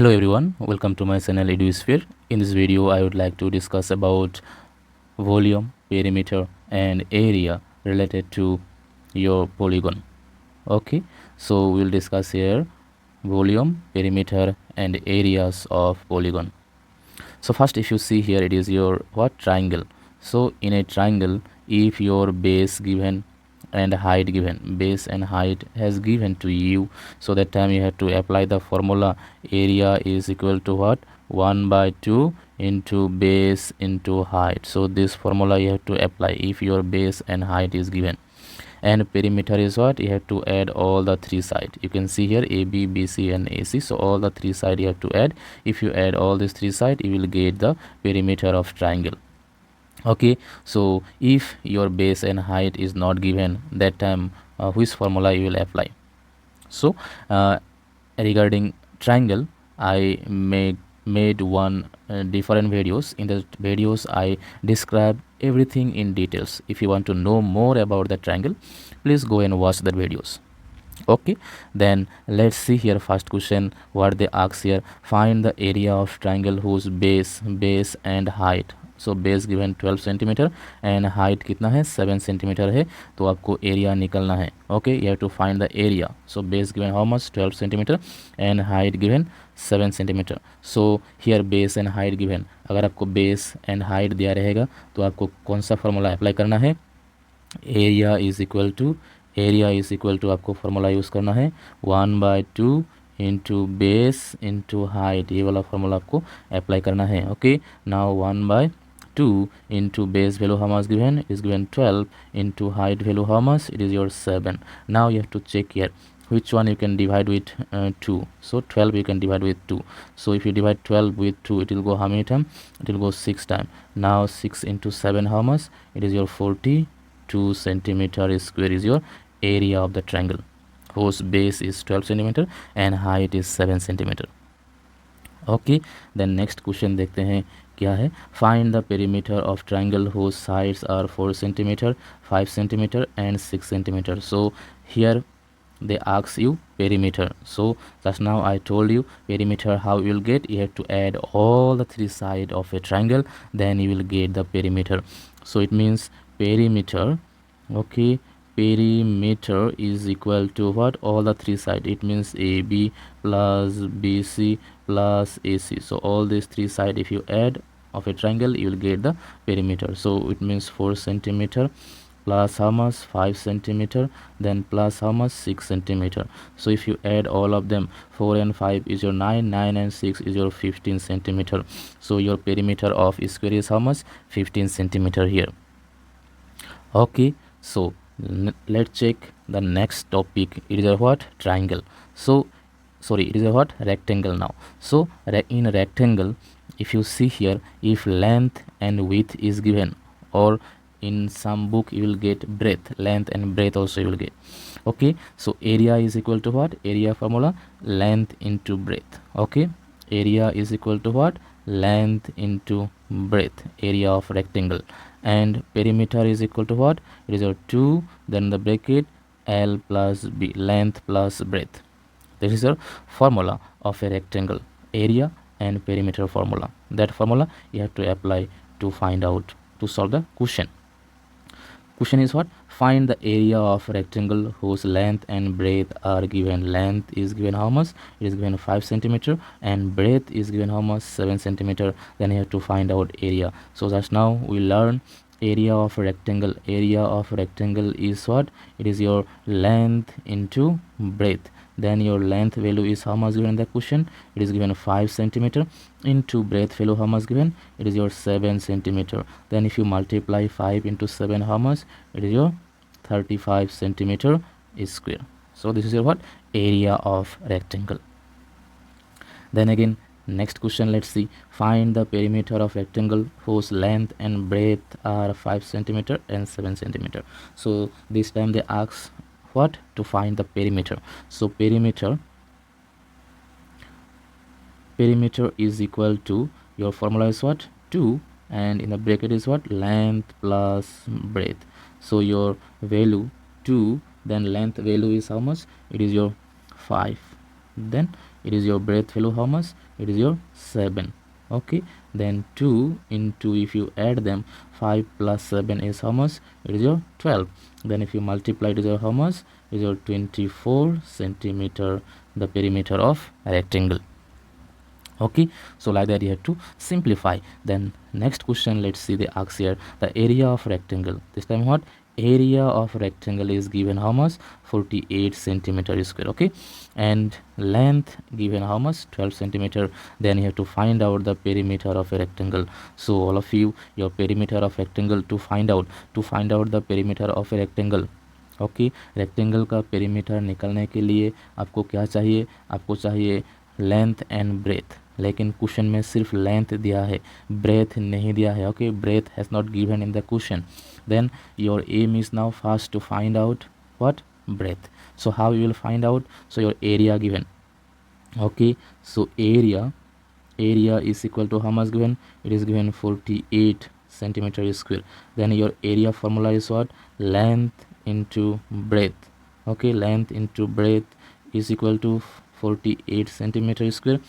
Hello everyone, welcome to my channel EduSphere. In this video I would like to discuss about volume, perimeter and area related to your polygon. Okay, so we'll discuss here volume, perimeter and areas of polygon. So first, if you see here, it is your triangle. So in a triangle, if your base given and height given, base and height has given to you, so that time you have to apply the formula. Area is equal to what? 1 by 2 into base into height. So this formula you have to apply if your base and height is given. And perimeter is what? You have to add all the three sides. You can see here AB, BC and AC. So all the three sides you have to add. If you add all these three sides, you will get the perimeter of triangle. Okay, so if your base and height is not given, that time which formula you will apply? So regarding triangle, I made one different videos. In the videos I describe everything in details. If you want to know more about the triangle, please go and watch the videos. Okay, then let's see here. First question, what they ask here: find the area of triangle whose base and height. So base given 12 centimetre and height कितना है 7 centimetre है, तो आपको area निकलना है. Okay, you have to find the area. So base given how much 12 centimetre and height given 7 centimetre. So here base and height given. अगर आपको base and height दिया रहेगा तो आपको कौन सा फॉर्मूला अप्लाई करना है? एरिया इज इक्वल टू आपको फॉर्मूला यूज़ करना है 1/2 इंटू बेस इंटू हाइट. ये वाला फॉर्मूला आपको अप्लाई करना है. Okay, now 1/2 into base value how much given is given 12 into height value how much it is your 7. Now you have to check here which one you can divide with 2. So 12 you can divide with 2. So if you divide 12 with 2, it will go how many time? It will go 6 time. Now 6 into 7 how much? It is your 42 centimeter square is your area of the triangle whose base is 12 centimeter and height is 7 centimeter. Okay, then next question देखते हैं क्या है. Find the perimeter of triangle whose sides are 4 centimetre 5 centimetre and 6 centimetre. So here they ask you perimeter. So just now I told you perimeter how you will get. You have to add all the three sides of a triangle, then you will get the perimeter. So it means perimeter, okay, perimeter is equal to what? All the three sides. It means AB plus BC plus AC. So all these three sides if you add of a triangle, you will get the perimeter. So it means 4 centimeter plus how much 5 centimeter, then plus how much 6 centimeter. So if you add all of them, 4 and 5 is your 9 and 6 is your 15 centimeter. So your perimeter of square is how much? 15 centimeter here. Okay, so let's check the next topic. It is a what? Triangle. So sorry, it is a what? Rectangle. Now so in rectangle, if you see here, if length and width is given, or in some book you will get breadth, length and breadth also you will get. Okay, so area is equal to what? Area formula length into breadth. Okay, area is equal to what? Length into breadth, area of rectangle. And perimeter is equal to what? It is your 2, then the bracket L plus B, length plus breadth. This is your formula of a rectangle, area and perimeter formula. That formula you have to apply to find out, to solve the question. Question is what? Find the area of rectangle whose length and breadth are given. Length is given how much? It is given 5 centimeter and breadth is given how much? 7 centimeter. Then you have to find out area. So just now we learn area of rectangle. Area of rectangle is what? It is your length into breadth. Then your length value is how much given in the question? It is given 5 centimeter into breadth value how much given? It is your 7 centimeter. Then if you multiply 5 into 7 how much? It is your 35 centimeter square. So this is your what? Area of rectangle. Then again next question, let's see. Find the perimeter of rectangle whose length and breadth are 5 centimeter and 7 centimeter. So this time they ask what? To find the perimeter. So perimeter is equal to, your formula is what? 2, and in the bracket is what? Length plus breadth. So your value 2, then length value is how much? It is your 5, then it is your breadth value how much, it is your 7. Okay, then 2 into, if you add them, 5 plus 7 is how much, it is your 12. Then if you multiply, it is your how much, it is your 24 centimeter, the perimeter of rectangle. Okay, so like that you have to simplify. Then next question, let's see the ask here, the area of rectangle. This time what, area of rectangle is given how much, 48 centimeter square. Okay, and length given how much, 12 centimeter. Then you have to find out the perimeter of a rectangle. So all of you, your perimeter of rectangle to find out the perimeter of a rectangle. Okay, rectangle का perimeter निकलने के लिए आपको क्या चाहिए, आपको चाहिए length and breadth, लेकिन क्वेश्चन में सिर्फ लेंथ दिया है, ब्रेथ नहीं दिया है. Okay, breadth has not given in the question. Then your aim is now first to find out what, breadth. So how you will find out, so your area given. Okay, so area is equal to how much given, it is given 48 centimeter square. Then your area formula is what, length into breadth. Okay, length into breadth is equal to 48 centimeter square.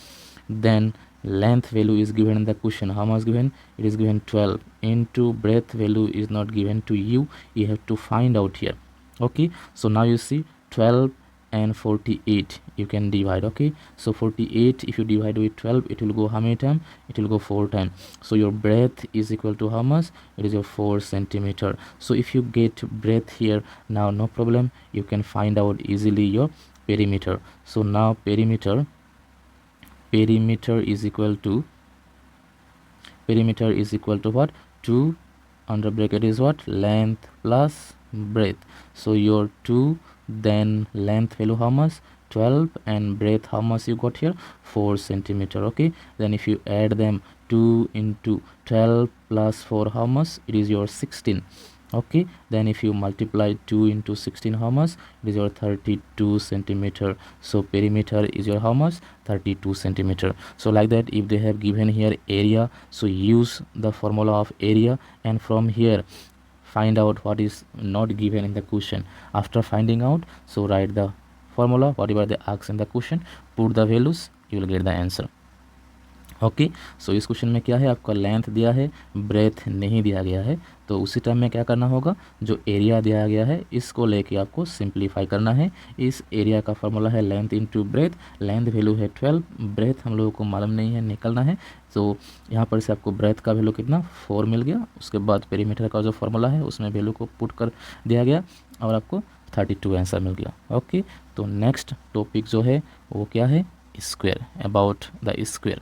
Then length value is given in the question, how much given, it is given 12, into breadth value is not given to you, you have to find out here. Okay, so now you see 12 and 48 you can divide. Okay, so 48 if you divide with 12, it will go how many times, it will go 4 times. So your breadth is equal to how much, it is your 4 centimeter. So if you get breadth here, now no problem, you can find out easily your perimeter. So now perimeter is equal to what, 2 under bracket is what, length plus breadth. So your 2, then length value how much, 12, and breadth how much you got here, 4 centimeter. Okay, then if you add them, 2 into 12 plus 4 how much, it is your 16. Okay, then if you multiply 2 into 16 how much, it is your 32 centimeter. So perimeter is your how much, 32 centimeter. So like that, if they have given here area, so use the formula of area, and from here find out what is not given in the question. After finding out, so write the formula, whatever they ask in the question, put the values, you will get the answer. Okay, so इस question में क्या है, आपका length दिया है, breadth नहीं दिया गया है, तो उसी टाइम में क्या करना होगा, जो एरिया दिया गया है इसको लेके आपको सिंप्लीफाई करना है. इस एरिया का फॉर्मूला है length into breadth, length value है 12, ब्रेथ हम लोगों को मालूम नहीं है, निकलना है. तो यहाँ पर से आपको ब्रेथ का वैल्यू कितना, 4 मिल गया. उसके बाद पेरीमीटर का जो फॉर्मूला है उसमें वैल्यू को पुट कर दिया गया और आपको 32 आंसर मिल गया. ओके, तो नेक्स्ट टॉपिक जो है वो क्या है, square, about the square.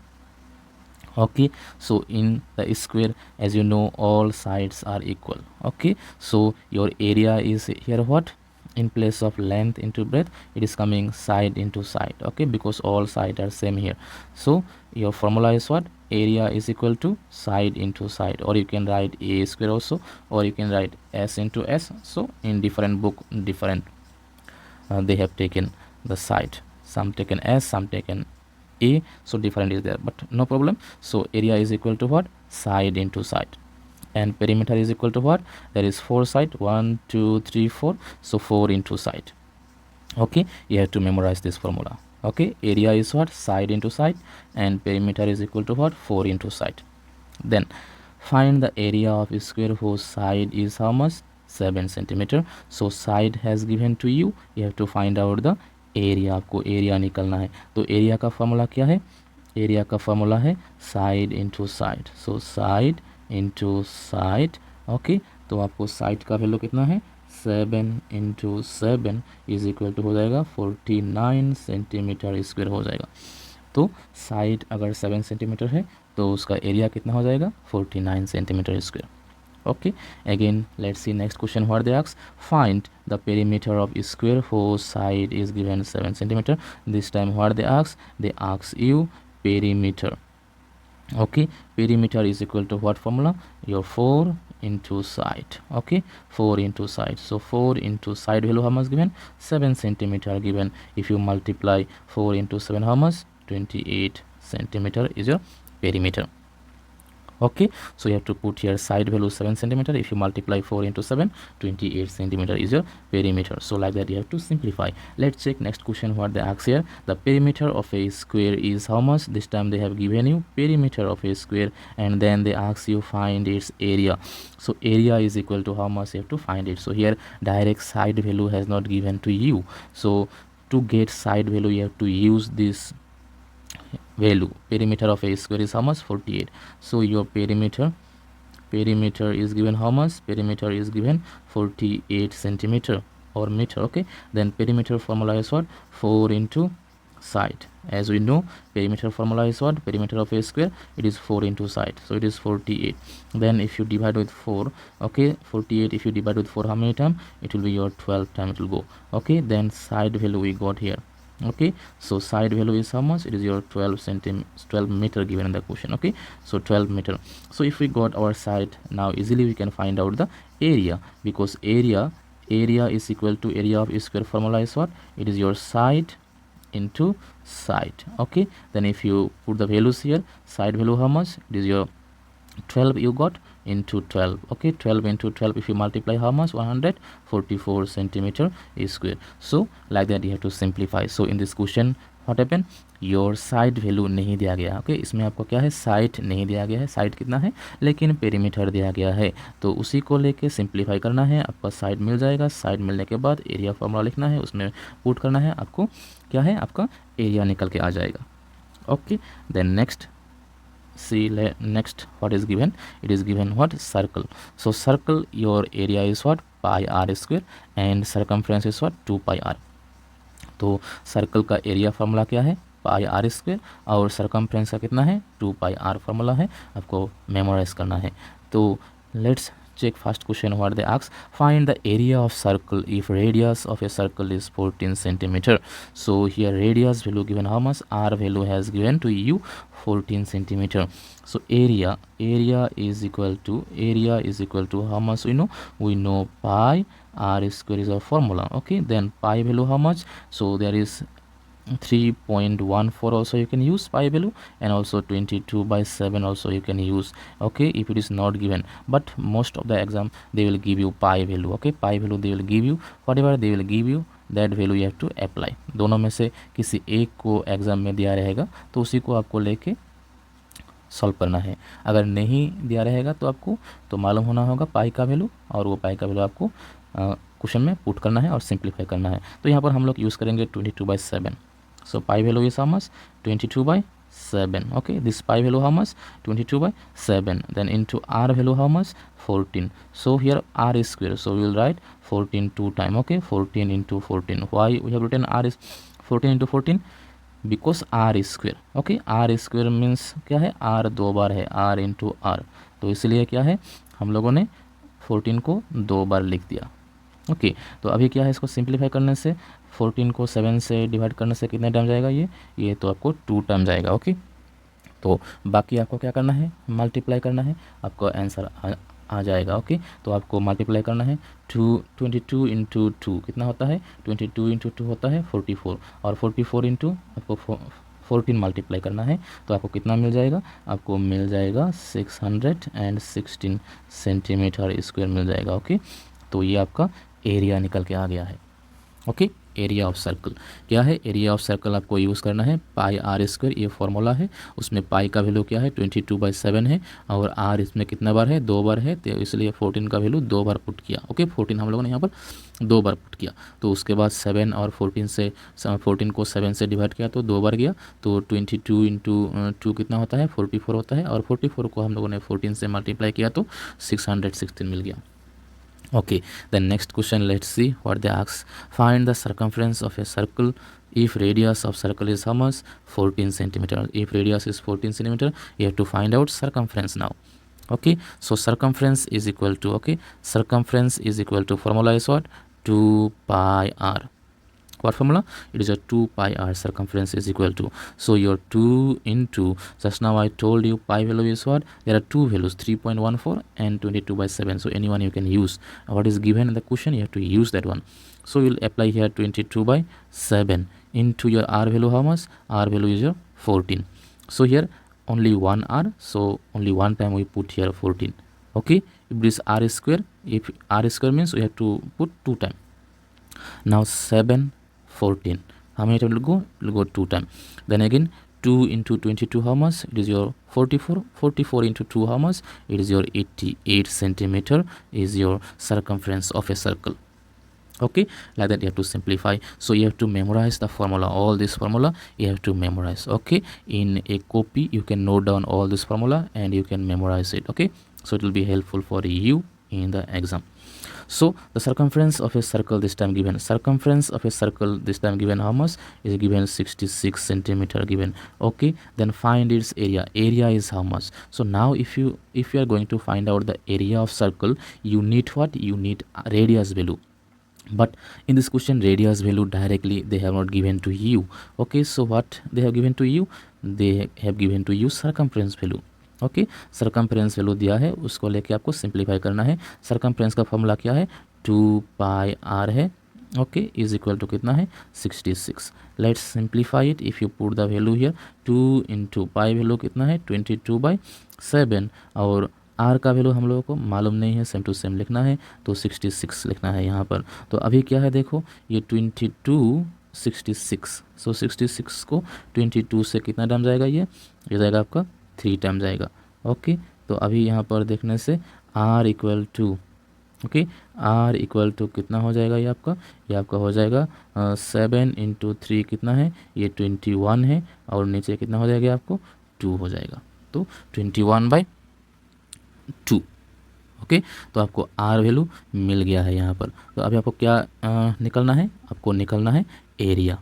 Okay, so in the square, as you know, all sides are equal. Okay, so your area is here what, in place of length into breadth, it is coming side into side. Okay, because all sides are same here. So your formula is what, area is equal to side into side, or you can write a square also, or you can write s into s. So in different book, different they have taken the side, some taken s, some taken a, so different is there, but no problem. So area is equal to what, side into side, and perimeter is equal to what, there is 4 side, 1 2 3 4, so 4 into side. Okay, you have to memorize this formula. Okay, area is what, side into side, and perimeter is equal to what, 4 into side. Then find the area of a square whose side is how much, 7 centimeter. So side has given to you, you have to find out the area, आपको area निकलना है. तो area का formula क्या है, area का formula है side into side. So side into side. Okay, तो आपको साइड का वैल्यू कितना है, 7 इंटू 7 इज इक्वल टू हो जाएगा 49 सेंटीमीटर स्क्वायर हो जाएगा. तो साइड अगर 7 सेंटीमीटर है तो उसका एरिया कितना हो जाएगा, 49 centimetre square. Okay, again let's see next question. What they ask, find the perimeter of a square whose side is given 7 centimeter. This time what they ask you perimeter. Okay, perimeter is equal to what formula, your 4 into side. Okay, 4 into side. So 4 into side value how much given, 7 centimeter given. If you multiply 4 into 7 how much, 28 centimeter is your perimeter. Okay, so you have to put here side value 7 centimeter. If you multiply 4 into 7, 28 centimeter is your perimeter. So like that you have to simplify. Let's check next question what they ask here. The perimeter of a square is how much? This time they have given you perimeter of a square, and then they ask you find its area. So area is equal to how much? You have to find it. So here direct side value has not given to you, so to get side value you have to use this value. Perimeter of a square is how much? 48. So your perimeter is given how much? Perimeter is given 48 centimeter or meter. Okay, then perimeter formula is what? 4 into side. As we know, perimeter formula is what? Perimeter of a square, it is 4 into side, so it is 48. Then if you divide with 4, okay, 48 if you divide with 4, how many time? It will be your 12 time it will go. Okay, then side value we got here. Okay, so side value is how much? It is your 12 meter given in the question. Okay, so 12 meter. So if we got our side, now easily we can find out the area, because area is equal to area of square formula is what? It is your side into side. Okay, then if you put the values here, side value how much? It is your 12 you got into 12. Okay, 12 into 12 if you multiply how much? 144 centimeter square. So like that you have to simplify. So in this question what happened? Your side value नहीं दिया गया. Okay, इसमें आपको क्या है? Side नहीं दिया गया है. साइड कितना है? लेकिन पेरीमीटर दिया गया है, तो उसी को लेके सिंप्लीफाई करना है. आपका साइड मिल जाएगा. साइड मिलने के बाद एरिया फॉर्मूला लिखना है, उसमें पुट करना है. आपको क्या है? आपका एरिया निकल के आ जाएगा. Okay, then next see next what is given? It is given what? Circle. So circle, your area is what? Pi r square and circumference is what? 2 pi r. तो सर्कल का एरिया फार्मूला क्या है? पाई r square, और circumference का कितना है? 2 pi are formula है, आपको मेमोराइज करना है. तो let's check first question what they ask. Find the area of circle if radius of a circle is 14 centimeter. So here radius value given how much? R value has given to you 14 centimeter. So area is equal to how much? We know pi r square is our formula. Okay, then pi value how much? So there is 3.14 also you can use pi value, and also 22/7 also you can use. Okay, if it is not given, but most of the exam they will give you pi value. Okay, pi value they will give you, whatever they will give you that value you have to apply. दोनों में से किसी एक को exam में दिया रहेगा तो उसी को आपको लेके सॉल्व करना है. अगर नहीं दिया रहेगा तो आपको तो मालूम होना होगा पाई का वैल्यू, और वो पाई का वैल्यू आपको क्वेश्चन में पुट करना है और सिंप्लीफाई करना है. तो यहाँ पर हम लोग यूज़ करेंगे 22/7. So pi value is how much? 22/7. Okay, this pi value how much? 22/7. Then into r value how much? 14. So here r is square, so we will write 14 two time. Okay, 14 into 14. Why we have written r is 14 into 14? Because r is square. Okay, r is square means क्या है? r दो बार है, r into r, तो इसलिए क्या है? हम लोगों ने 14 को दो बार लिख दिया. ओके, तो अभी क्या है? इसको सिंप्लीफाई करने से 14 को 7 से डिवाइड करने से कितने टाइम जाएगा? ये तो आपको 2 टाइम जाएगा. ओके, तो बाकी आपको क्या करना है? मल्टीप्लाई करना है, आपको आंसर आ जाएगा. ओके, तो आपको मल्टीप्लाई करना है. 22 इंटू 2 कितना होता है? 22 इंटू 2 होता है 44, और 44 इंटू आपको 14 मल्टीप्लाई करना है, तो आपको कितना मिल जाएगा? आपको मिल जाएगा 616 सेंटीमीटर स्क्वायर मिल जाएगा. ओके, तो ये आपका एरिया निकल के आ गया है. ओके, एरिया ऑफ सर्कल क्या है? एरिया ऑफ सर्कल आपको यूज़ करना है पाई आर स्क्वायर, ये फॉर्मूला है. उसमें पाई का वैल्यू क्या है? 22/7 है, और आर इसमें कितना बार है? 2 बार है, तो इसलिए 14 का वैल्यू 2 बार पुट किया. ओके, 14 हम लोगों ने यहाँ पर 2 बार पुट किया. तो उसके बाद 7 और 14 को 7 से डिवाइड किया तो 2 बार गया, तो 22 इंटू 2 कितना होता है? 44 होता है, और 44 को हम लोगों ने 14 से मल्टीप्लाई किया तो 616 मिल गया. Okay, the next question, let's see what they ask. Find the circumference of a circle if radius of circle is how much? 14 centimeter. If radius is 14 centimeter, you have to find out circumference now. Okay, so circumference is equal to, okay, circumference is equal to, formula is what? 2 pi r. What formula? It is a 2 pi r. Circumference is equal to, so your 2 into, just now I told you pi value is what? There are two values, 3.14 and 22/7. So anyone you can use. What is given in the question, you have to use that one. So you will apply here 22/7 into your r value how much? R value is your 14. So here only one r, so only one time we put here 14. Okay, if this r square, if r square means we have to put 2 time. Now 7 14, how many time will go? It will go 2 time. Then again 2 into 22, how much? It is your 44. 44 into 2, how much? It is your 88 centimeter is your circumference of a circle. Okay, like that you have to simplify. So you have to memorize the formula, all this formula you have to memorize. Okay, in a copy you can note down all this formula and you can memorize it. Okay, so it will be helpful for you in the exam. So the circumference of a circle this time given, circumference of a circle this time given, how much is given? 66 centimeter given. Okay, then find its area. Area is how much? So now if you are going to find out the area of circle, you need what? You need radius value. But in this question radius value directly they have not given to you. Okay, so what they have given to you? They have given to you circumference value. Okay, circumference value दिया है, उसको लेके आपको simplify करना है. Circumference का formula क्या है? 2πr है. ओके, इज इक्वल टू कितना है? 66. Let's simplify it. If you put the value here, 2 into pi value कितना है? 22/7. और आर का वैल्यू हम लोगों को मालूम नहीं है, सेम टू सेम लिखना है, तो 66 लिखना है यहाँ पर. तो अभी क्या है देखो, ये 22 66. सो 66 को 22 से कितना टाइम जाएगा? ये जाएगा आपका 3 टाइम जाएगा. ओके, तो अभी यहाँ पर देखने से r equal to, okay, r equal to कितना हो जाएगा? ये आपका हो जाएगा 7 इंटू 3 कितना है? ये 21 है, और नीचे कितना हो जाएगा? आपको 2 हो जाएगा. तो 21/2. ओके, तो आपको r वैल्यू मिल गया है यहाँ पर. तो अभी आपको क्या निकलना है? आपको निकलना है एरिया.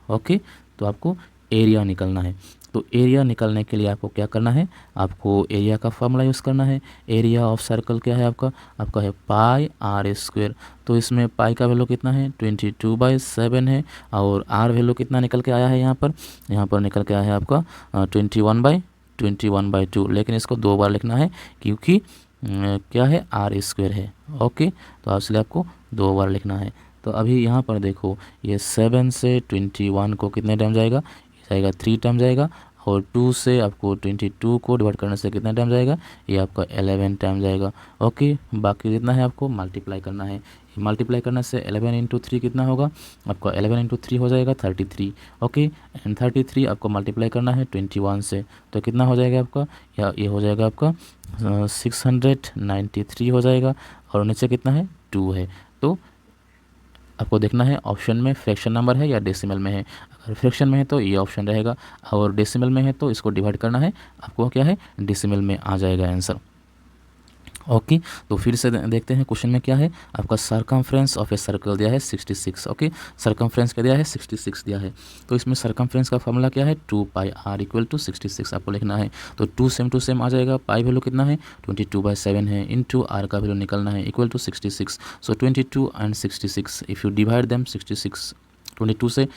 ओके, तो आपको एरिया निकलना है. तो एरिया निकालने के लिए आपको क्या करना है? आपको एरिया का फॉर्मूला यूज़ करना है. एरिया ऑफ सर्कल क्या है आपका है πr². तो इसमें पाई का वैल्यू कितना है? 22/7 है, और आर वैल्यू कितना निकल के आया है? यहाँ पर निकल के आया है आपका 21/2. लेकिन इसको 2 बार लिखना है, क्योंकि क्या है? r² है. ओके, तो इसलिए आपको 2 बार लिखना है. तो अभी यहाँ पर देखो, ये 7 से 21 को कितने टाइम जाएगा? जाएगा 3 टाइम जाएगा, और 2 से आपको 22 को डिवाइड करने से कितना टाइम जाएगा? ये आपका 11 टाइम जाएगा. ओके, बाकी जितना है आपको मल्टीप्लाई करना है. मल्टीप्लाई करने से 11 इंटू 3 कितना होगा? आपका 11 इंटू 3 हो जाएगा 33. ओके, एंड 33 आपको मल्टीप्लाई करना है 21 से, तो कितना हो जाएगा आपका? ये हो जाएगा आपका 693 हो जाएगा, और नीचे कितना है? 2 है. तो आपको देखना है ऑप्शन में फ्रैक्शन नंबर है या डेसिमल में है. अगर फ्रैक्शन में है तो ये ऑप्शन रहेगा, और डेसिमल में है तो इसको डिवाइड करना है. आपको क्या है? डेसिमल में आ जाएगा आंसर. ओके, तो फिर से देखते हैं क्वेश्चन में क्या है. आपका सरकमफ्रेंस ऑफ ए सर्कल दिया है 66. ओके, सरकमफ्रेंस क्या दिया है? 66 दिया है. तो इसमें सरकमफ्रेंस का फॉर्मूला क्या है? 2πr इक्वल टू 66 आपको लिखना है. तो 2 सेम टू सेम आ जाएगा. पाई वैल्यू कितना है? 22/7 है, इंटू आर का वैल्यू निकलना है equal to 66. So 22 and 66, if you divide them 66 22 से,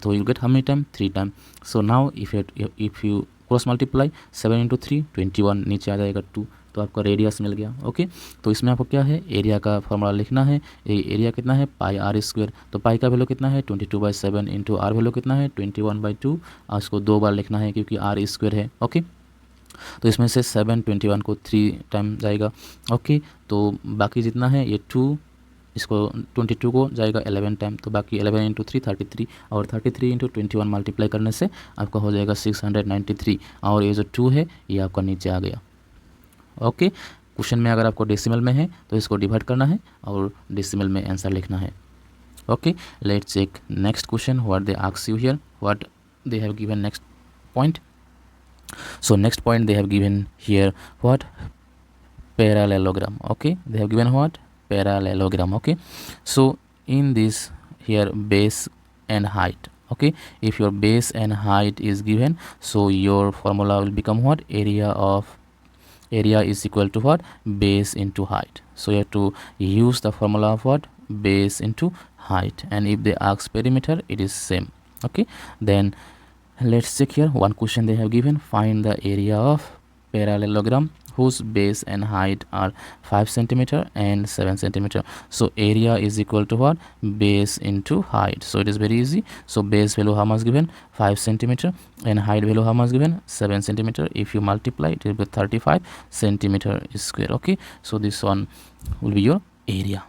तो you get how many time? 3 time. So now if you cross multiply 7 into 3 21, नीचे आ जाएगा 2, तो आपका रेडियस मिल गया. ओके, तो इसमें आपको क्या है? एरिया का फॉर्मूला लिखना है. एरिया कितना है? πr². तो पाई का वैल्यू कितना है? 22/7 इंटू आर वैल्यू कितना है? 21/2. और इसको 2 बार लिखना है, क्योंकि r² है. ओके, तो इसमें से 7 21 को 3 टाइम जाएगा. ओके, तो बाकी जितना है ये 2, इसको 22 को जाएगा 11 टाइम, तो बाकी 11 इंटू 3 33, और 33 इंटू 21 मल्टीप्लाई करने से आपका हो जाएगा 693, और ये जो 2 है ये आपका नीचे आ गया. ओके, क्वेश्चन में अगर आपको डेसिमल में है तो इसको डिवाइड करना है और डेसिमल में आंसर लिखना है. Okay, let's check next question. What they ask you here, what they have given next point. So next point they have given here what? Parallelogram. Okay, they have given what? Parallelogram. Okay, so in this here base and height. Okay, if your base and height is given, so your formula will become what? Area is equal to what? Base into height. So you have to use the formula of what? Base into height. And if they ask perimeter, it is same. Okay, then let's check here one question they have given. Find the area of parallelogram whose base and height are 5 centimeter and 7 centimeter. So area is equal to what? Base into height. So it is very easy. So base value how much given? 5 centimeter, and height value how much given? 7 centimeter. If you multiply, it will be 35 centimeter square. Okay, so this one will be your area.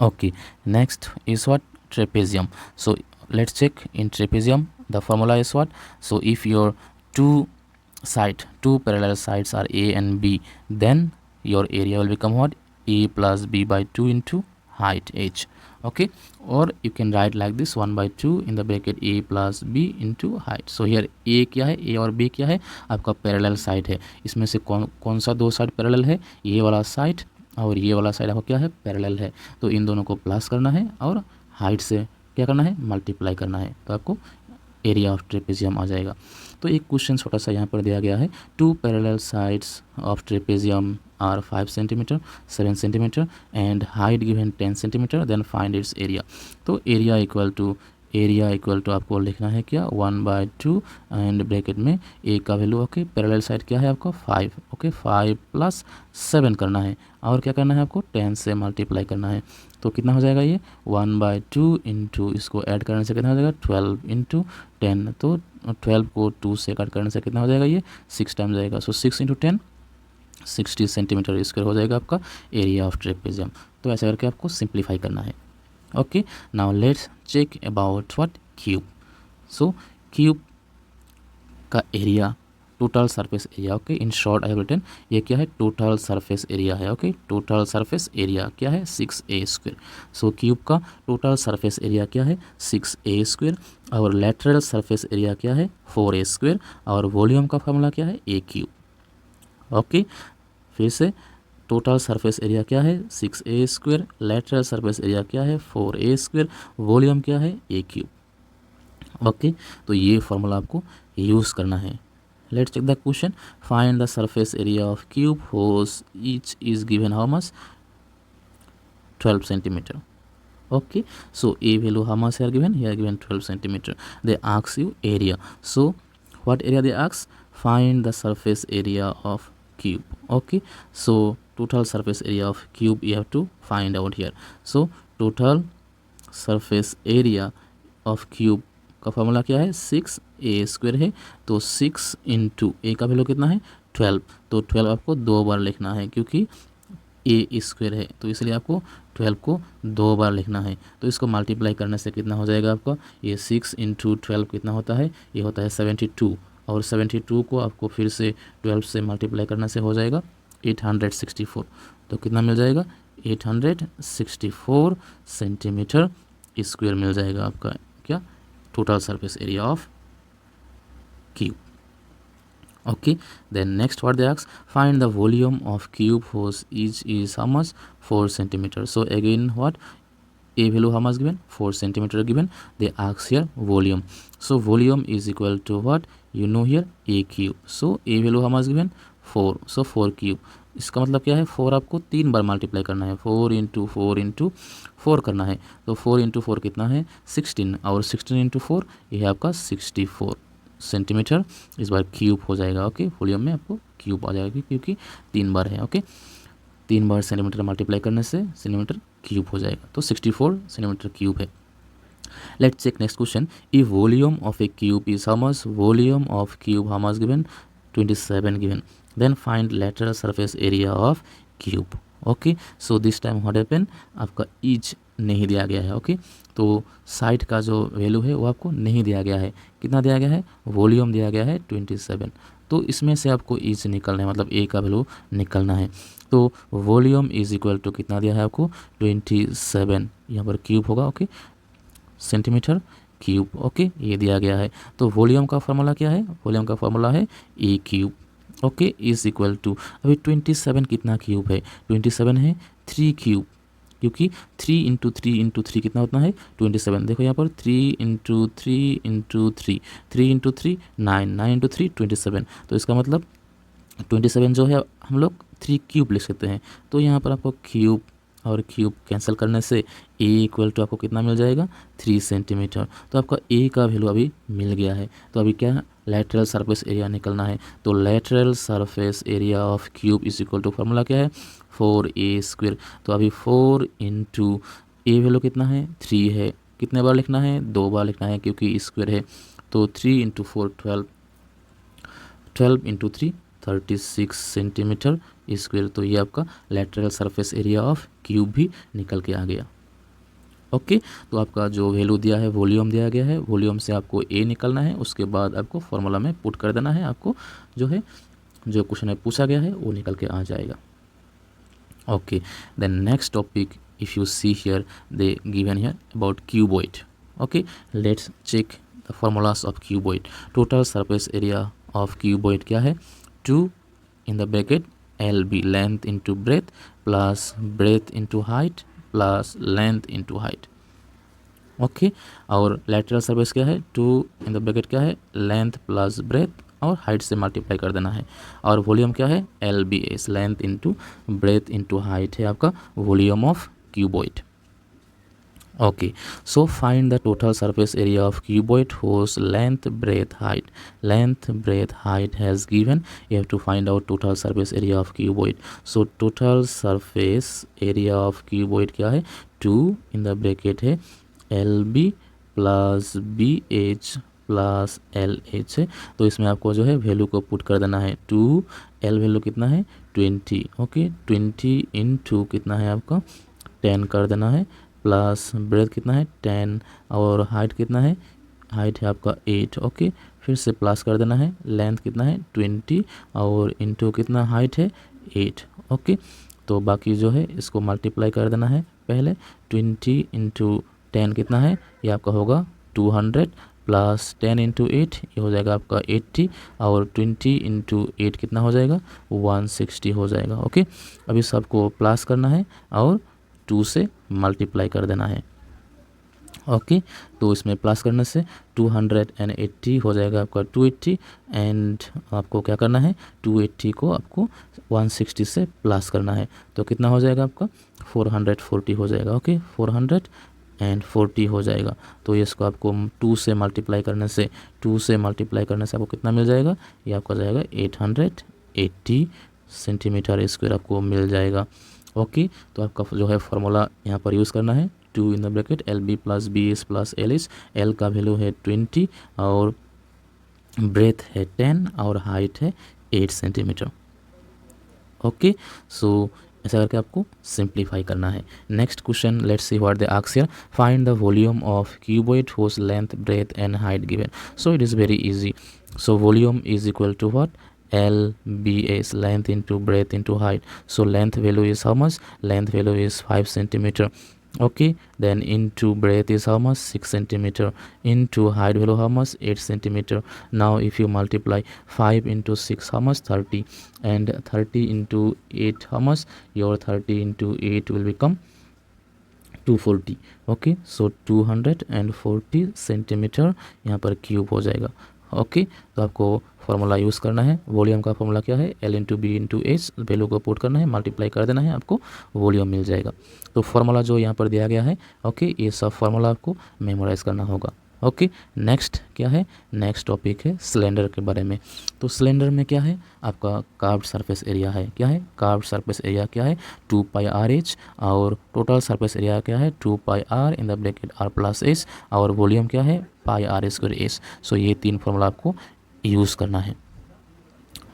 Okay, next is what? Trapezium. So let's check in trapezium. The formula is what? So if your two parallel sides are A and B, then your area will become what? A plus B by 2 into height h. Okay, or you can write like this, 1 by 2 in the bracket A plus B into height. So here A क्या है? A और B क्या है? आपका parallel side है. इसमें से कौन सा दो साइड पैरेलल है? ये वाला साइड और ये वाला साइड आपको क्या है? पैरेलल है. तो इन दोनों को प्लस करना है और हाइट से क्या करना है? मल्टीप्लाई करना है. तो आपको एरिया ऑफ ट्रेपेजियम आ जाएगा. तो एक क्वेश्चन छोटा सा यहाँ पर दिया गया है. 2 parallel sides of trapezium are 5 centimetre, 7 centimetre and height given 10 centimetre, then find its area. तो एरिया इक्वल टू आपको लिखना है क्या? 1/2 एंड ब्रैकेट में ए का वैल्यू. ओके, पैरेलल साइड क्या है आपका? 5. ओके, 5 + 7 करना है और क्या करना है आपको? 10 से मल्टीप्लाई करना है. तो कितना हो जाएगा ये? 1/2 इंटू इसको ऐड करने से कितना हो जाएगा? 12 इंटू 10. तो 12 को 2 से कट करने से कितना हो जाएगा? ये 6 टाइम जाएगा. सो 6 इंटू 10 60 सेंटीमीटर स्क्वायर हो जाएगा आपका एरिया ऑफ ट्रेपेजियम. तो ऐसा करके आपको सिंप्लीफाई करना है. Okay, now let's check about what? Cube. So cube का area, total surface area. Okay, in short I have written ये क्या है? टोटल सरफेस एरिया है. ओके, टोटल सरफेस एरिया क्या है? 6a square. सो क्यूब का टोटल सरफेस एरिया क्या है? 6a square. और लेटरल सरफेस एरिया क्या है? 4a square. और वॉल्यूम का फॉर्मूला क्या है? a cube. ओके, फिर से टोटल सरफेस एरिया क्या है? 6a square. Lateral surface area क्या है? 4a square. वॉल्यूम क्या है? a cube. ओके, तो ये फॉर्मूला आपको यूज़ करना है. Let's check the question. Find the surface area of cube whose each is given how much? 12 centimeter. Okay, so a value how much here given? Here given 12 centimeter. They ask you area. So what area they ask? Find the surface area of cube. Okay, so total surface area of cube you have to find out here. So total surface area of cube का formula क्या है? 6a square है. तो 6 into ए का value कितना है? 12. तो 12 आपको 2 बार लिखना है क्योंकि ए स्क्वायर है, तो इसलिए आपको 12 को 2 बार लिखना है. तो इसको मल्टीप्लाई करने से कितना हो जाएगा आपका? ये 6 इंटू 12 कितना होता है? ये होता है 72. और 72 को आपको फिर से 12 से मल्टीप्लाई करने से हो जाएगा 864. तो कितना मिल जाएगा? 864 सेंटीमीटर स्क्वायर मिल जाएगा आपका क्या? Total surface area of cube. Okay, then next what they ask? Find the volume of cube whose each is how much? 4 centimeter. So again what? A value how much given? 4 centimeter given. They ask here volume. So volume is equal to what? You know here a cube. So a value how much given? 4. So 4 cube. इसका मतलब क्या है? 4 आपको 3 बार multiply करना है. 4 into 4 into 4 करना है. तो 4 इंटू 4 कितना है? 16. और 16 इंटू 4 ये है आपका 64 सेंटीमीटर. इस बार क्यूब हो जाएगा. ओके, वॉल्यूम में आपको क्यूब आ जाएगी क्योंकि 3 बार है. ओके, 3 बार सेंटीमीटर मल्टीप्लाई करने से सेंटीमीटर क्यूब हो जाएगा. तो 64 सेंटीमीटर क्यूब है. Let's check next question. If volume of a cube is how much? Volume of cube how much given? 27 given. Then find lateral surface area of cube. Okay, so this time what happen? आपका each नहीं दिया गया है. Okay, तो side का जो value है वो आपको नहीं दिया गया है. कितना दिया गया है? वॉल्यूम दिया गया है 27. तो इसमें से आपको ईच निकलना है, मतलब ए का वैल्यू निकलना है. तो वॉल्यूम इज इक्वल टू कितना दिया है आपको? 27. यहाँ पर क्यूब होगा. Okay, centimetre cube. ओके, ये दिया गया है. तो वॉल्यूम का फॉर्मूला क्या है? वॉल्यूम का फॉर्मूला है a cube. Okay, is equal to अभी 27 कितना क्यूब है? 27 है 3 क्यूब, क्योंकि 3 इंटू 3 इंटू 3 कितना होता है? 27. देखो यहाँ पर 3 इंटू 3 इंटू 3, 3 इंटू 3 9, 9 इंटू 3 27. तो इसका मतलब 27 जो है हम लोग 3 क्यूब लिख सकते हैं. तो यहाँ पर आपको क्यूब और क्यूब कैंसिल करने से ए इक्वल टू आपको कितना मिल जाएगा 3 सेंटीमीटर। तो आपका ए का वैल्यू अभी मिल गया है। तो अभी क्या है, लेटरल सरफेस एरिया निकलना है। तो lateral surface area of cube is equal to formula क्या है 4a²। तो अभी 4 इंटू ए वैल्यू कितना है 3 है, कितने बार लिखना है 2 बार लिखना है क्योंकि स्क्वायर है। तो 3 इंटू 4 12, 12 इंटू 3 36 सेंटीमीटर स्क्वायर। तो ये आपका lateral surface area of cube भी निकल के आ गया। ओके, तो आपका जो वैल्यू दिया है वॉल्यूम दिया गया है, वॉल्यूम से आपको ए निकलना है, उसके बाद आपको फॉर्मूला में पुट कर देना है, आपको जो है जो क्वेश्चन है पूछा गया है वो निकल के आ जाएगा। Okay, then next topic if you see here they given here about cuboid. Okay, let's check the formulas of cuboid. Total surface area of cuboid क्या है 2 in the bracket LB length into breadth plus breadth into height plus length into height. Okay, और lateral surface क्या है 2 in the bracket क्या है length plus breadth और height से multiply कर देना है। और वॉल्यूम क्या है LBS length into breadth into height है आपका volume of cuboid. Okay, so find the total surface area of cuboid whose length, breadth, height. Length, breadth, height has given. You have to find out total surface area of cuboid. So total surface area of cuboid क्या है 2 in the bracket है LB plus BH plus LH है। तो इसमें आपको जो है value को पुट कर देना है 2 L वैल्यू कितना है 20। ओके, 20 इंटू कितना है आपका 10 कर देना है प्लस ब्रेथ कितना है 10 और हाइट कितना है, हाइट है आपका 8। ओके, फिर से प्लस कर देना है, लेंथ कितना है 20 और इंटू कितना हाइट है 8। ओके, तो बाकी जो है इसको मल्टीप्लाई कर देना है। पहले 20 इंटू 10 कितना है, ये आपका होगा 200 प्लस 10 इंटू 8 ये हो जाएगा आपका 80 और 20 इंटू 8 कितना हो जाएगा 160 हो जाएगा। ओके, अभी सबको प्लस करना है और 2 से मल्टीप्लाई कर देना है। ओके, तो इसमें प्लस करने से 280 हो जाएगा आपका 280 एंड आपको क्या करना है 280 को आपको 160 से प्लस करना है। तो कितना हो जाएगा आपका 440 हो जाएगा। ओके, 440 हो जाएगा। तो ये इसको आपको 2 से मल्टीप्लाई करने से आपको कितना मिल जाएगा, ये आपका जाएगा 880 सेंटीमीटर स्क्वायर आपको मिल जाएगा। ओके, तो आपका जो है फॉर्मूला यहाँ पर यूज़ करना है 2 in the bracket LB plus BS plus LH। L का वैल्यू है 20 और ब्रेथ है 10 और हाइट है 8 सेंटीमीटर। ओके, सो ऐसा करके आपको सिंप्लीफाई करना है। Next question, let's see what they ask here. Find the volume of cuboid whose length, breadth and height given. So it is very easy. So volume is equal to what LBS length into breadth into height. So length value is how much? Length value is 5 centimeter. Okay, then into breadth is how much 6 centimeter, into height value how much 8 centimeter. Now if you multiply 5 into 6 how much 30 and 30 into 8 how much, your 30 into 8 will become 240. Okay, so 240 centimetre यहाँ पर cube हो जाएगा। Okay, तो आपको formula use करना है। Volume का formula क्या है L into B into H, value को पुट करना है, मल्टीप्लाई कर देना है, आपको वॉल्यूम मिल जाएगा। तो फॉर्मूला जो यहाँ पर दिया गया है, ओके, ये सब फॉर्मूला आपको मेमोराइज करना होगा। ओके, नेक्स्ट क्या है, नेक्स्ट टॉपिक है सिलेंडर के बारे में। तो सिलेंडर में क्या है आपका कर्व्ड सरफेस एरिया है, क्या है कर्व्ड सरफेस एरिया क्या है 2 पाई RH और टोटल सरफेस एरिया क्या है 2 पाई R in the bracket R plus S और वॉल्यूम क्या है पाई R स्क्वायर S। सो ये 3 फॉर्मूला आपको यूज़ करना है।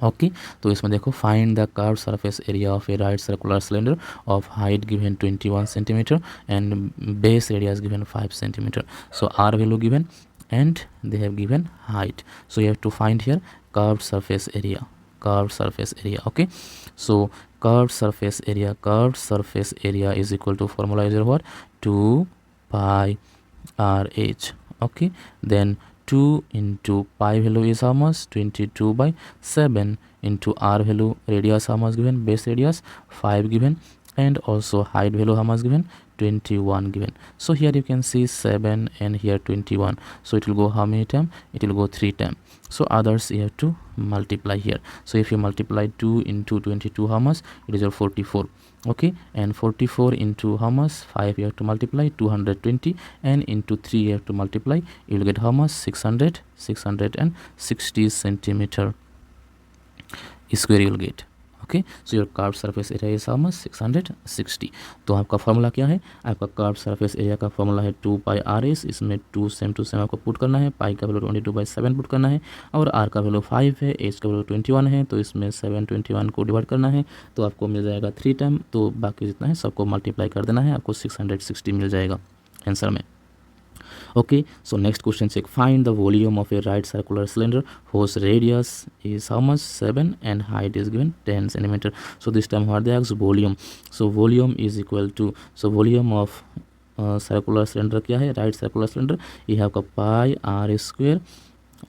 ओके, तो इसमें देखो find the curved surface area of a right circular cylinder of height given 21 centimetre and base radius given 5 centimetre. So R value given and they have given height. So you have to find here curved surface area, okay. So curved surface area is equal to formula is what 2 pi RH. Okay, then 2 into pi value is how much 22 by 7 into R value, radius how much given, base radius 5 given, and also height value how much given 21 given. So here you can see 7 and here 21. So it will go how many times? It will go 3 times. So others you have to multiply here. So if you multiply 2 into 22, how much? It is your 44. Okay, and 44 into how much? 5 you have to multiply 220, and into 3 you have to multiply, you will get how much? 660 centimeter square you will get. Okay, so your curve surface area is how much? 660. तो आपका formula क्या है? आपका curve surface area का formula है 2πRS. इसमें 2 same to same आपको put करना है. पाई का वैल्यू 22/7 पुट करना है, और आर का वैल्यू 5 है, एच का वैल्यू 21 है, तो इसमें 721 को डिवाइड करना है, तो आपको मिल जाएगा 3 टाइम. तो बाकी जितना है सबको मल्टीप्लाई कर देना है, आपको 660 मिल जाएगा आंसर में. Okay, so next question check. Find the volume of a right circular cylinder whose radius is how much? 7 and height is given 10 centimeter. So this time what they ask? Volume. So volume is equal to, so volume of circular cylinder क्या है? right circular cylinder, ये आपका पाई r square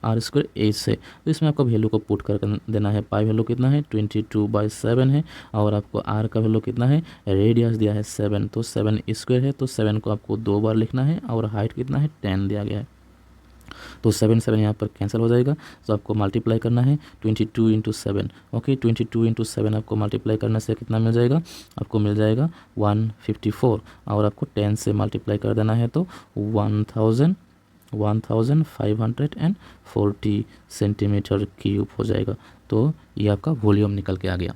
H से. तो इसमें आपका value को put कर देना है. पाई वैल्यू कितना है? 22/7 है, और आपको आर का वैल्यू कितना है? रेडियस दिया है 7, तो 7 स्क्वायर है, तो 7 को आपको 2 बार लिखना है, और हाइट कितना है? 10 दिया गया है. तो 7 यहाँ पर कैंसिल हो जाएगा, तो आपको मल्टीप्लाई करना है 22 इंटू 7. ओके, 22 इंटू 7 आपको मल्टीप्लाई करने से कितना मिल जाएगा? आपको मिल जाएगा 154, और आपको 10 से मल्टीप्लाई कर देना है, तो 1540 सेंटीमीटर क्यूब हो जाएगा. तो ये आपका वॉल्यूम निकल के आ गया.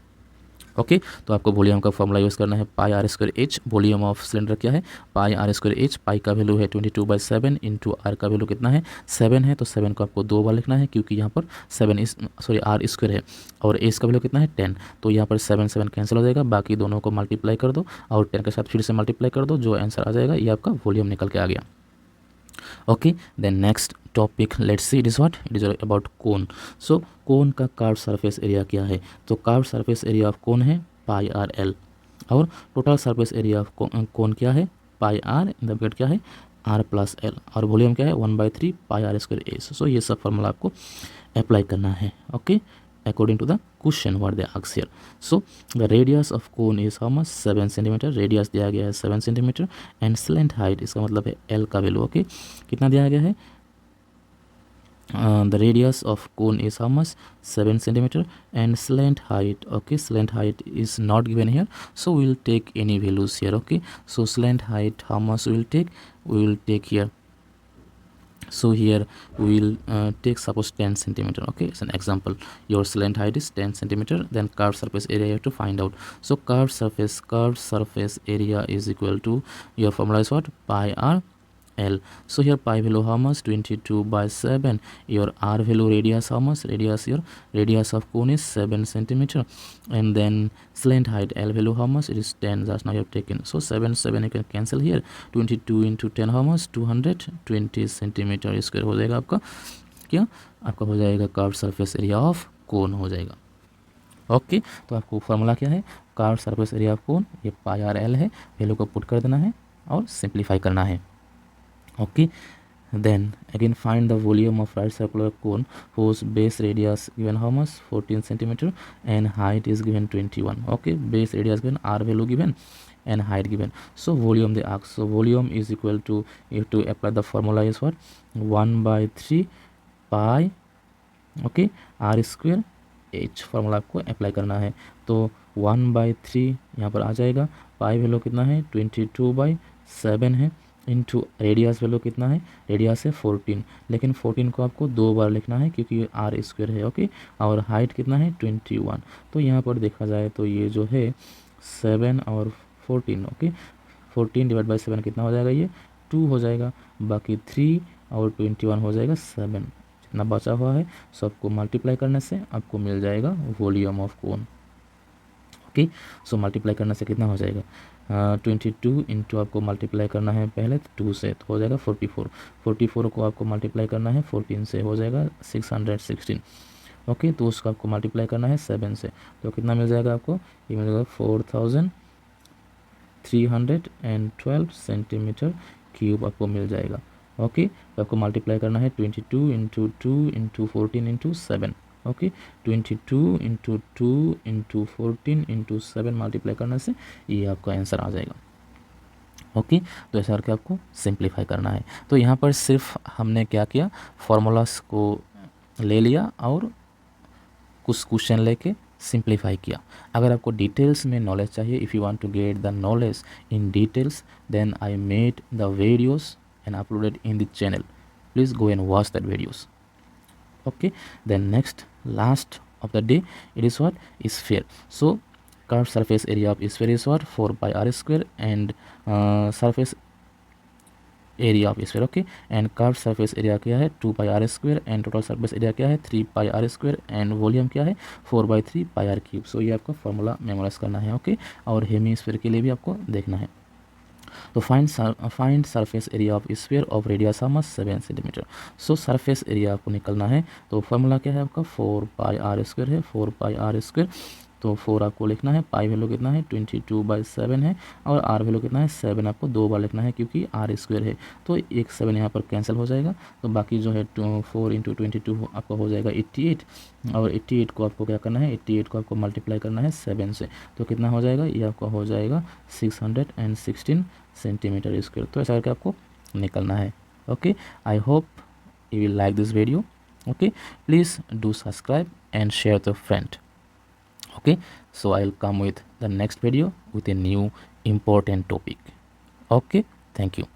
ओके, तो आपको वॉल्यूम का फॉर्मूला यूज़ करना है पाई r square H. Volume of cylinder क्या है? पाई r स्क्वायर एच. पाई का वैल्यू है 22/7 इंटू आर का वैल्यू कितना है? 7 है, तो 7 को आपको 2 बार लिखना है, क्योंकि यहाँ पर आर स्क्वायर है, और एच का वैल्यू कितना है? 10. तो यहाँ पर 7 कैंसिल हो जाएगा, बाकी दोनों को मल्टीप्लाई कर दो, और 10 के साथ फिर से मल्टीप्लाई कर दो, जो आंसर आ जाएगा ये आपका वॉल्यूम निकल के आ गया. Okay, then next topic, let's see, it is what? It is about cone. So cone का कर्व सरफेस एरिया क्या है? तो curve surface area of cone है पाई आर एल, और total surface area of cone क्या है? पाई आर इन द ब्रैकेट क्या है? आर प्लस एल, और वॉल्यूम क्या है? 1/3 पाई आर स्क्वायर एच. सो ये सब फॉर्मूला आपको अप्लाई करना है. Okay, according to the question what they ask here. So the radius of cone is how much? 7 centimeter. radius दिया गया है 7 centimeter, and slant height इसका मतलब है L का वैल्यू. ओके, कितना दिया गया है? The radius of cone is how much? 7 centimeter, and slant height, okay, slant height is not given here, so we will take any values here. Okay, so slant height how much we will take? We will take here, so here we will take suppose 10 centimeter. Okay, it's an example. Your slant height is 10 centimeter, then curved surface area you have to find out. So curved surface area is equal to, your formula is what? Pi r L. So here pi value how much? 22/7. Your r value, radius how much? Your radius of cone is 7 centimeter, and then slant height L value how much? It is 10. Just now you have taken, so 7 you can cancel here. 22 into 10 how much? 220 centimetre square हो जाएगा आपका. क्या आपका हो जाएगा? Curve surface area of cone हो जाएगा. Okay, तो आपको फॉर्मूला क्या है? Curve surface area of cone, ये पाई आर एल है, वैल्यू को पुट कर देना है और सिंप्लीफाई करना है. Okay, then again find the volume of right circular cone whose base radius given how much? 14 centimeter, and height is given 21. Okay, base radius given, r value given, and height given. So volume they ask. So volume is equal to, you have to apply the formula is what? 1/3 pi, okay, r square h. Formula आपको apply करना है. तो 1/3 यहाँ पर आ जाएगा. Pi value कितना है? 22/7 है, इंटू रेडियस वैल्यू कितना है? रेडियस है 14, लेकिन 14 को आपको 2 बार लिखना है, क्योंकि ये आर स्क्वायर है. ओके, और हाइट कितना है? 21. तो यहाँ पर देखा जाए तो ये जो है 7 और 14, ओके, 14/7 कितना हो जाएगा? ये 2 हो जाएगा, बाकी 3 और 21 हो जाएगा 7. जितना बचा हुआ है सबको मल्टीप्लाई करने से आपको मिल जाएगा volume of cone. Okay, so multiply करने से कितना हो जाएगा? 22 इंटू आपको मल्टीप्लाई करना है पहले 2 से, तो हो जाएगा 44. 44 को आपको मल्टीप्लाई करना है 14 से, हो जाएगा 616. ओके, तो उसको आपको मल्टीप्लाई करना है 7 से, तो कितना मिल जाएगा आपको? ये मिल जाएगा 4312 सेंटीमीटर क्यूब आपको मिल जाएगा. ओके, तो आपको मल्टीप्लाई करना है 22 into 2 into 14 into 7. Okay, 22 into 2 into 14 into 7 multiply करने से ये आपका आंसर आ जाएगा. ओके, तो ऐसा करके आपको सिंप्लीफाई करना है। तो यहाँ पर सिर्फ हमने क्या किया, फॉर्मूलास को ले लिया और कुछ क्वेश्चन लेके सिंप्लीफाई किया। अगर आपको डिटेल्स में नॉलेज चाहिए, if you want to get the knowledge in details, then I made the videos and uploaded in the channel, please go and watch that videos. Okay, then next, last of the day, it is what, is sphere. So curved surface area of sphere is what, 4 pi r square, and surface area of sphere. Okay, and curve surface area क्या है, 2 pi r square, and total surface area क्या है, 3 pi r square, and volume क्या है, 4/3 पाई are cube. सो ये आपका formula memorise करना है। ओके, और हेमी स्फीयर के लिए भी आपको देखना है। तो find surface area of sphere of radius of 7 centimetre. So surface area आपको निकलना है, तो फॉर्मूला क्या है आपका, 4 पाई आर स्क्वायर है, 4 पाई आर स्क्वायर, तो 4 आपको लिखना है, पाई वैल्यू कितना है 22/7 है, और आर वैल्यू कितना है 7 आपको 2 बार लिखना है क्योंकि आर स्क्वायर है, तो एक 7 यहाँ पर कैंसिल हो जाएगा, तो बाकी जो है 4 × 22 आपका हो जाएगा 88, और 88 को आपको क्या करना है, 88 को आपको मल्टीप्लाई करना है 7 से, तो कितना हो जाएगा, ये आपका हो जाएगा 616 सेंटीमीटर स्क्वायर। तो ऐसा करके आपको निकलना है। Okay, I hope you will like this video. Okay, please do subscribe and share with your friend. Okay, so I'll come with the next video with a new important topic. Okay, thank you.